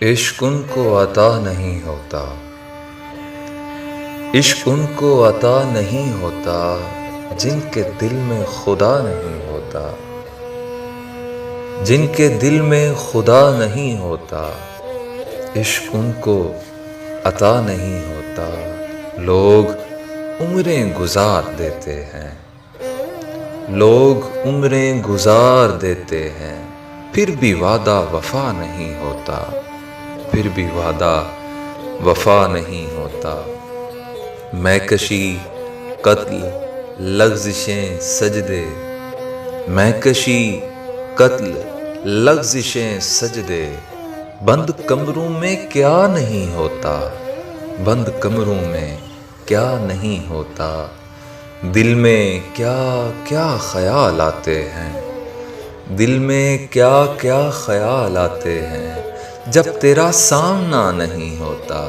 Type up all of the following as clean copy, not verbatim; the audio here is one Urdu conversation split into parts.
عشق ان کو عطا نہیں ہوتا، عشق ان کو عطا نہیں ہوتا جن کے دل میں خدا نہیں ہوتا، جن کے دل میں خدا نہیں ہوتا، عشق ان کو عطا نہیں ہوتا۔ لوگ عمریں گزار دیتے ہیں، لوگ عمریں گزار دیتے ہیں، پھر بھی وعدہ وفا نہیں ہوتا، پھر بھی وعدہ وفا نہیں ہوتا۔ میں کشی قتل لغزشیں سجدے، میں کشی قتل لغزشیں سجدے، بند کمروں میں کیا نہیں ہوتا، بند کمروں میں کیا نہیں ہوتا۔ دل میں کیا کیا خیال آتے ہیں، دل میں کیا کیا خیال آتے ہیں، جب تیرا سامنا نہیں ہوتا،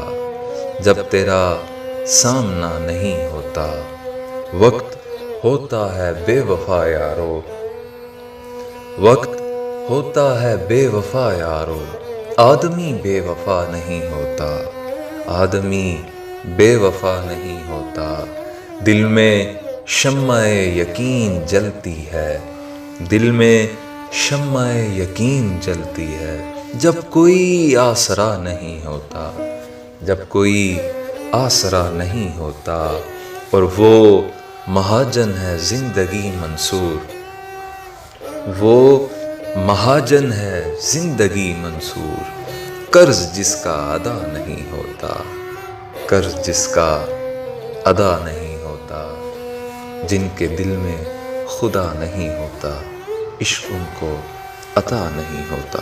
جب تیرا سامنا نہیں ہوتا۔ وقت ہوتا ہے بے وفا یارو، وقت ہوتا ہے بے وفا یارو، آدمی بے وفا نہیں ہوتا، آدمی بے وفا نہیں ہوتا۔ دل میں شمع یقین جلتی ہے، دل میں شمع یقین جلتی ہے، جب کوئی آسرا نہیں ہوتا، جب کوئی آسرا نہیں ہوتا۔ اور وہ مہاجن ہے زندگی منصور، وہ مہاجن ہے زندگی منصور، قرض جس کا ادا نہیں ہوتا، قرض جس کا ادا نہیں ہوتا۔ جن کے دل میں خدا نہیں ہوتا، عشق ان کو عطا نہیں ہوتا۔